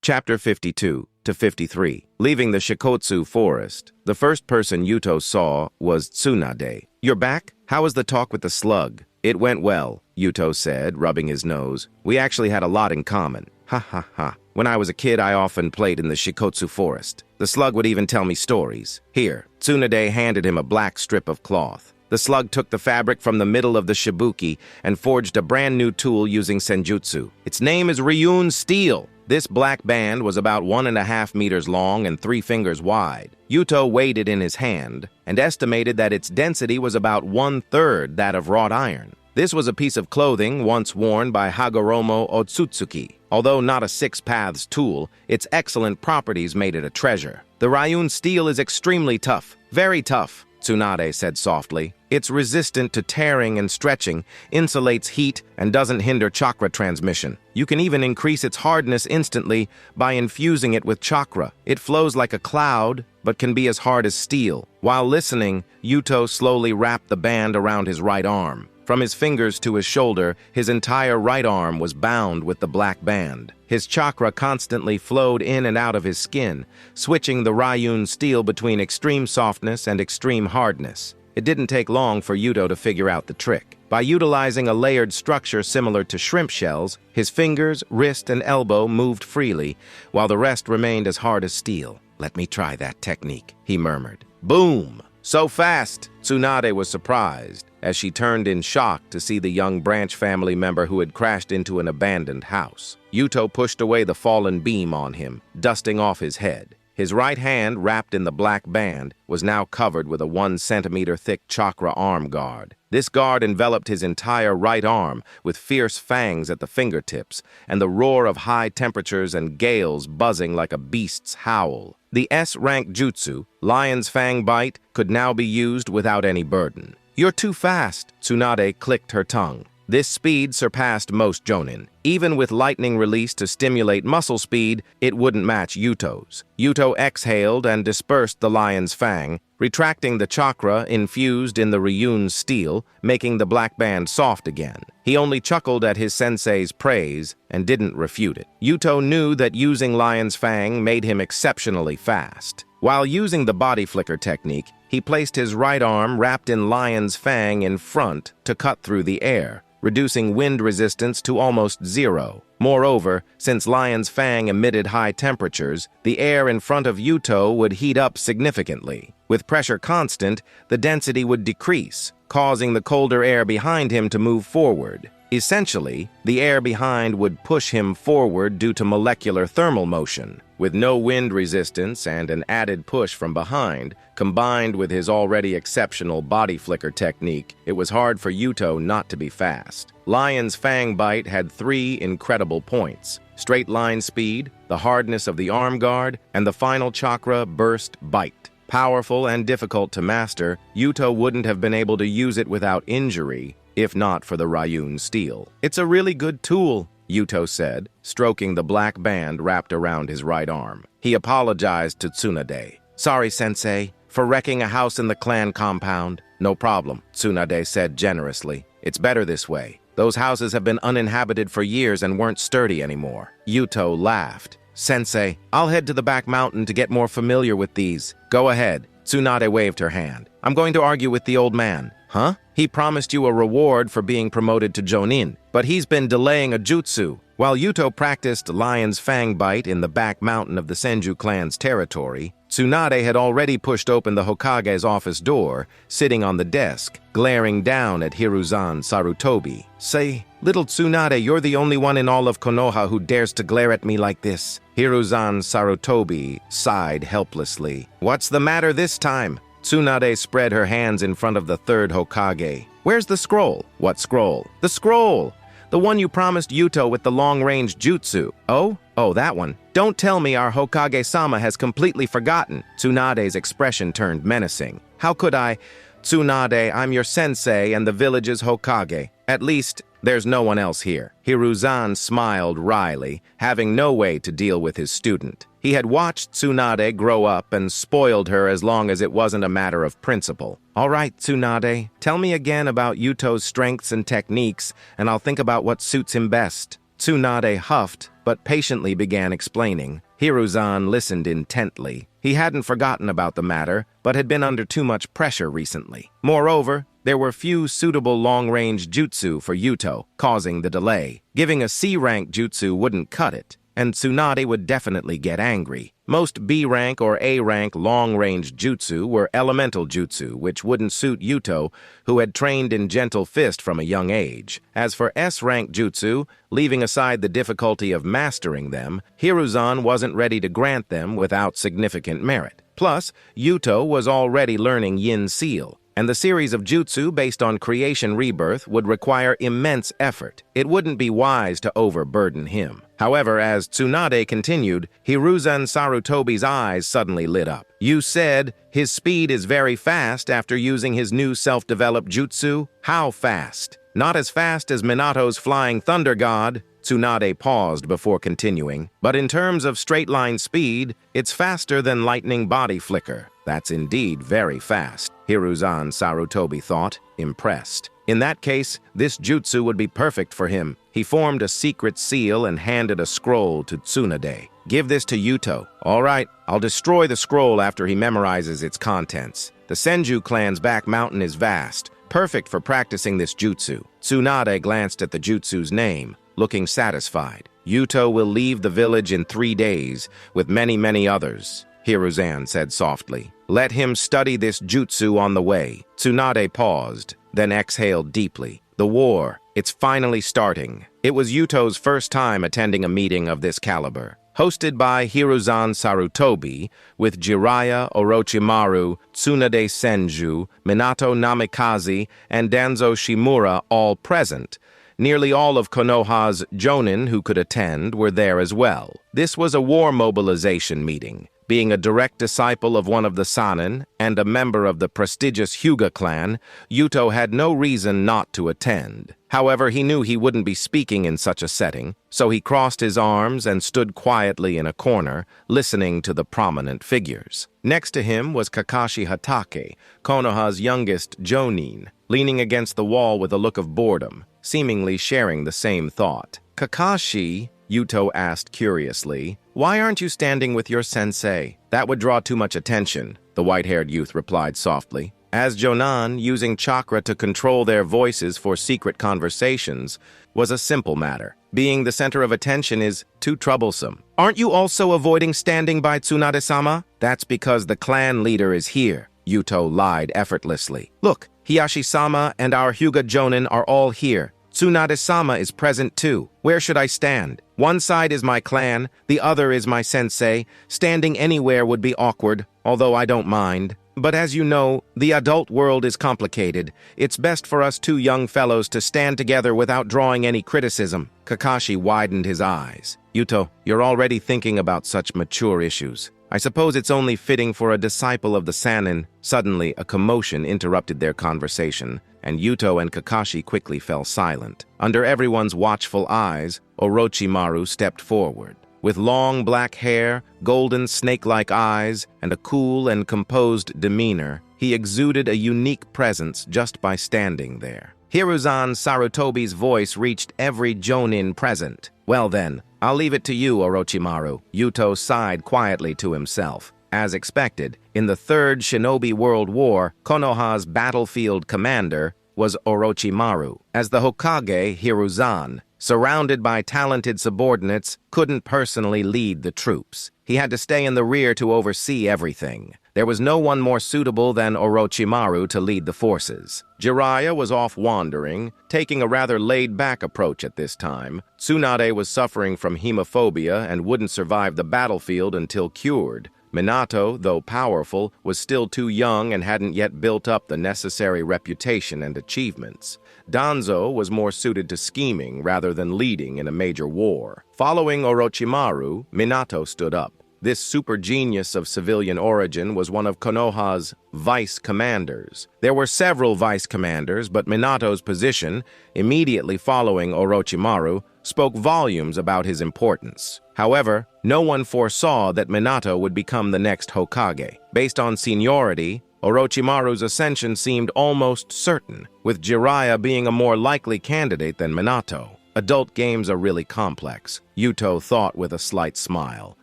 Chapter 52 to 53. Leaving the Shikotsu forest, the first person Yuto saw was Tsunade. "You're back? How was the talk with the slug?" "It went well," Yuto said, rubbing his nose. "We actually had a lot in common. Ha ha ha. When I was a kid, I often played in the Shikotsu forest. The slug would even tell me stories. Here." Tsunade handed him a black strip of cloth. The slug took the fabric from the middle of the shibuki and forged a brand new tool using senjutsu. "Its name is Ryun Steel." This black band was about 1.5 meters long and 3 fingers wide. Yuto weighed it in his hand and estimated that its density was about 1/3 that of wrought iron. This was a piece of clothing once worn by Hagoromo Otsutsuki. Although not a six-paths tool, its excellent properties made it a treasure. "The Ryun steel is extremely tough, very tough," Tsunade said softly. "It's resistant to tearing and stretching, insulates heat, and doesn't hinder chakra transmission. You can even increase its hardness instantly by infusing it with chakra. It flows like a cloud, but can be as hard as steel." While listening, Yuto slowly wrapped the band around his right arm. From his fingers to his shoulder, his entire right arm was bound with the black band. His chakra constantly flowed in and out of his skin, switching the Ryun steel between extreme softness and extreme hardness. It didn't take long for Yuto to figure out the trick. By utilizing a layered structure similar to shrimp shells, his fingers, wrist, and elbow moved freely, while the rest remained as hard as steel. "Let me try that technique," he murmured. Boom! So fast! Tsunade was surprised as she turned in shock to see the young branch family member who had crashed into an abandoned house. Yuto pushed away the fallen beam on him, dusting off his head. His right hand, wrapped in the black band, was now covered with a 1 centimeter thick chakra arm guard. This guard enveloped his entire right arm with fierce fangs at the fingertips and the roar of high temperatures and gales buzzing like a beast's howl. The S-rank jutsu, Lion's Fang Bite, could now be used without any burden. "You're too fast," Tsunade clicked her tongue. This speed surpassed most jonin. Even with lightning release to stimulate muscle speed, it wouldn't match Yuto's. Yuto exhaled and dispersed the lion's fang, retracting the chakra infused in the Ryun steel, making the black band soft again. He only chuckled at his sensei's praise and didn't refute it. Yuto knew that using lion's fang made him exceptionally fast. While using the body flicker technique, he placed his right arm wrapped in lion's fang in front to cut through the air, reducing wind resistance to almost zero. Moreover, since lion's fang emitted high temperatures, the air in front of Yuto would heat up significantly. With pressure constant, the density would decrease, causing the colder air behind him to move forward. Essentially, the air behind would push him forward due to molecular thermal motion. With no wind resistance and an added push from behind, combined with his already exceptional body flicker technique, it was hard for Yuto not to be fast. Lion's Fang Bite had 3 incredible points: straight line speed, the hardness of the arm guard, and the final chakra burst bite. Powerful and difficult to master, Yuto wouldn't have been able to use it without injury, if not for the Ryun steel. "It's a really good tool," Yuto said, stroking the black band wrapped around his right arm. He apologized to Tsunade. "Sorry, sensei, for wrecking a house in the clan compound." "No problem," Tsunade said generously. "It's better this way. Those houses have been uninhabited for years and weren't sturdy anymore." Yuto laughed. "Sensei, I'll head to the back mountain to get more familiar with these." "Go ahead." Tsunade waved her hand. "I'm going to argue with the old man." "Huh? He promised you a reward for being promoted to Jonin, but he's been delaying a jutsu." While Yuto practiced Lion's Fang Bite in the back mountain of the Senju clan's territory, Tsunade had already pushed open the Hokage's office door, sitting on the desk, glaring down at Hiruzan Sarutobi. "Say, little Tsunade, you're the only one in all of Konoha who dares to glare at me like this." Hiruzan Sarutobi sighed helplessly. "What's the matter this time?" Tsunade spread her hands in front of the third Hokage. "Where's the scroll?" "What scroll?" "The scroll! The one you promised Yuto with the long-range jutsu." "Oh, that one. Don't tell me our Hokage-sama has completely forgotten." Tsunade's expression turned menacing. "How could I? Tsunade, I'm your sensei and the village's Hokage. At least, there's no one else here." Hiruzan smiled wryly, having no way to deal with his student. He had watched Tsunade grow up and spoiled her as long as it wasn't a matter of principle. "All right, Tsunade, tell me again about Yuto's strengths and techniques, and I'll think about what suits him best." Tsunade huffed, but patiently began explaining. Hiruzan listened intently. He hadn't forgotten about the matter, but had been under too much pressure recently. Moreover, there were few suitable long-range jutsu for Yuto, causing the delay. Giving a C-rank jutsu wouldn't cut it, and Tsunade would definitely get angry. Most B-rank or A-rank long-range jutsu were elemental jutsu, which wouldn't suit Yuto, who had trained in gentle fist from a young age. As for S-rank jutsu, leaving aside the difficulty of mastering them, Hiruzan wasn't ready to grant them without significant merit. Plus, Yuto was already learning Yin Seal, and the series of jutsu based on creation rebirth would require immense effort. It wouldn't be wise to overburden him. However, as Tsunade continued, Hiruzan Sarutobi's eyes suddenly lit up. You said his speed is very fast after using his new self-developed jutsu? How fast? Not as fast as Minato's Flying Thunder God. Tsunade paused before continuing. But in terms of straight-line speed, it's faster than lightning body flicker. That's indeed very fast, Hiruzan Sarutobi thought, impressed. In that case, this jutsu would be perfect for him. He formed a secret seal and handed a scroll to Tsunade. Give this to Yuto. All right, I'll destroy the scroll after he memorizes its contents. The Senju clan's back mountain is vast, perfect for practicing this jutsu. Tsunade glanced at the jutsu's name, looking satisfied. Yuto will leave the village in 3 days, with many others, Hiruzan said softly. Let him study this jutsu on the way. Tsunade paused, then exhaled deeply. The war, it's finally starting. It was Yuto's first time attending a meeting of this caliber. Hosted by Hiruzan Sarutobi, with Jiraiya, Orochimaru, Tsunade Senju, Minato Namikaze, and Danzo Shimura all present. Nearly all of Konoha's jonin who could attend were there as well. This was a war mobilization meeting. Being a direct disciple of one of the Sanin and a member of the prestigious Hyuga clan, Yuto had no reason not to attend. However, he knew he wouldn't be speaking in such a setting, so he crossed his arms and stood quietly in a corner, listening to the prominent figures. Next to him was Kakashi Hatake, Konoha's youngest jonin, leaning against the wall with a look of boredom, seemingly sharing the same thought. Kakashi, Yuto asked curiously, why aren't you standing with your sensei? That would draw too much attention, the white-haired youth replied softly. As Jonan, using chakra to control their voices for secret conversations, was a simple matter. Being the center of attention is too troublesome. Aren't you also avoiding standing by Tsunade-sama? That's because the clan leader is here, Yuto lied effortlessly. Look, Hiyashi-sama and our Hyuga Jonin are all here. Tsunade-sama is present too. Where should I stand? One side is my clan, the other is my sensei. Standing anywhere would be awkward, although I don't mind. But as you know, the adult world is complicated. It's best for us two young fellows to stand together without drawing any criticism. Kakashi widened his eyes. Yuto, you're already thinking about such mature issues. I suppose it's only fitting for a disciple of the Sanin. Suddenly, a commotion interrupted their conversation, and Yuto and Kakashi quickly fell silent. Under everyone's watchful eyes, Orochimaru stepped forward. With long black hair, golden snake-like eyes, and a cool and composed demeanor, he exuded a unique presence just by standing there. Hiruzan Sarutobi's voice reached every jonin present. Well then, I'll leave it to you, Orochimaru. Yuto sighed quietly to himself. As expected, in the Third Shinobi World War, Konoha's battlefield commander was Orochimaru. As the Hokage, Hiruzan, surrounded by talented subordinates, couldn't personally lead the troops. He had to stay in the rear to oversee everything. There was no one more suitable than Orochimaru to lead the forces. Jiraiya was off wandering, taking a rather laid-back approach at this time. Tsunade was suffering from hemophobia and wouldn't survive the battlefield until cured. Minato, though powerful, was still too young and hadn't yet built up the necessary reputation and achievements. Danzo was more suited to scheming rather than leading in a major war. Following Orochimaru, Minato stood up. This super genius of civilian origin was one of Konoha's vice commanders. There were several vice commanders, but Minato's position, immediately following Orochimaru, spoke volumes about his importance. However, no one foresaw that Minato would become the next Hokage. Based on seniority, Orochimaru's ascension seemed almost certain, with Jiraiya being a more likely candidate than Minato. Adult games are really complex, Yuto thought with a slight smile,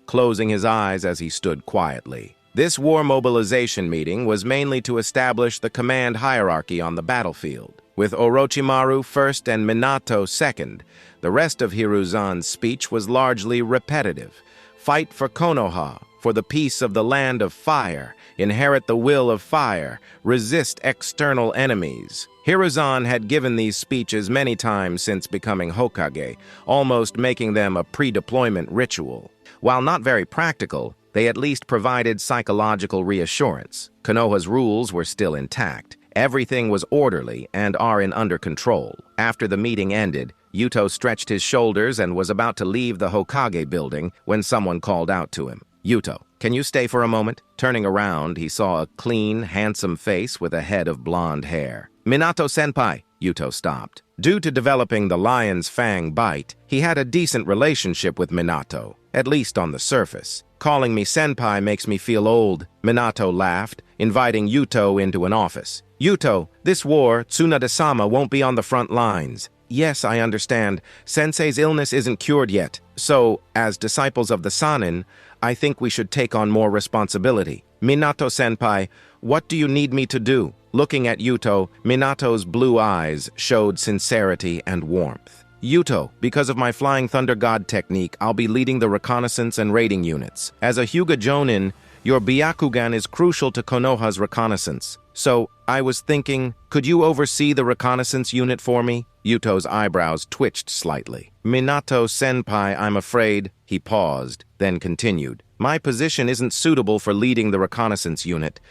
closing his eyes as he stood quietly. This war mobilization meeting was mainly to establish the command hierarchy on the battlefield. With Orochimaru first and Minato second, the rest of Hiruzan's speech was largely repetitive. Fight for Konoha, for the peace of the land of fire, inherit the will of fire, resist external enemies. Hiruzan had given these speeches many times since becoming Hokage, almost making them a pre-deployment ritual. While not very practical, they at least provided psychological reassurance. Konoha's rules were still intact. Everything was orderly and under control. After the meeting ended, Yuto stretched his shoulders and was about to leave the Hokage building when someone called out to him. "Yuto, can you stay for a moment?" Turning around, he saw a clean, handsome face with a head of blonde hair. "Minato-senpai," Yuto stopped. Due to developing the lion's fang bite, he had a decent relationship with Minato, at least on the surface. "Calling me senpai makes me feel old," Minato laughed, inviting Yuto into an office. "Yuto, this war, Tsunade-sama won't be on the front lines." "Yes, I understand. Sensei's illness isn't cured yet. So, as disciples of the Sanin, I think we should take on more responsibility. Minato-senpai, what do you need me to do?" Looking at Yuto, Minato's blue eyes showed sincerity and warmth. "Yuto, because of my Flying Thunder God technique, I'll be leading the reconnaissance and raiding units. As a Hyuga Jonin, your Byakugan is crucial to Konoha's reconnaissance. So, I was thinking, could you oversee the reconnaissance unit for me?" Yuto's eyebrows twitched slightly. "Minato-senpai, I'm afraid," he paused, then continued. "My position isn't suitable for leading the reconnaissance unit.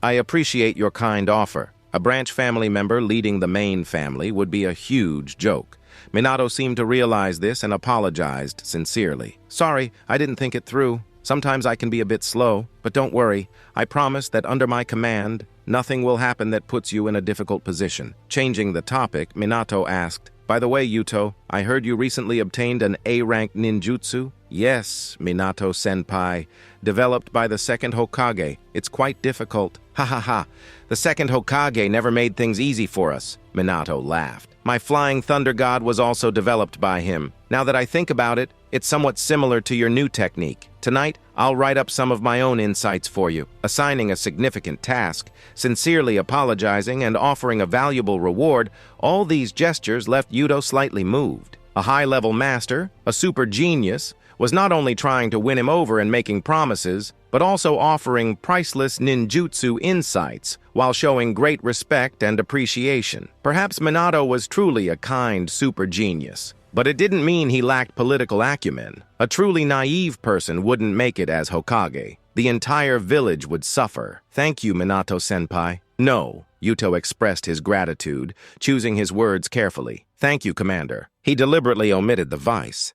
I appreciate your kind offer. A branch family member leading the main family would be a huge joke." Minato seemed to realize this and apologized sincerely. "Sorry, I didn't think it through. Sometimes I can be a bit slow, but don't worry. I promise that under my command, nothing will happen that puts you in a difficult position." Changing the topic, Minato asked, "By the way, Yuto, I heard you recently obtained an A-rank ninjutsu?" "Yes, Minato-senpai. Developed by the second Hokage. It's quite difficult." "Ha ha ha. The second Hokage never made things easy for us." Minato laughed. "My Flying Thunder God was also developed by him. Now that I think about it, it's somewhat similar to your new technique. Tonight, I'll write up some of my own insights for you, assigning a significant task, sincerely apologizing, and offering a valuable reward. All these gestures left Yuto slightly moved. A high-level master, a super genius, was not only trying to win him over and making promises, but also offering priceless ninjutsu insights while showing great respect and appreciation. Perhaps Minato was truly a kind super genius, but it didn't mean he lacked political acumen. A truly naive person wouldn't make it as Hokage. The entire village would suffer. "Thank you, Minato-senpai." "No," Yuto expressed his gratitude, choosing his words carefully. "Thank you, Commander." He deliberately omitted the vice.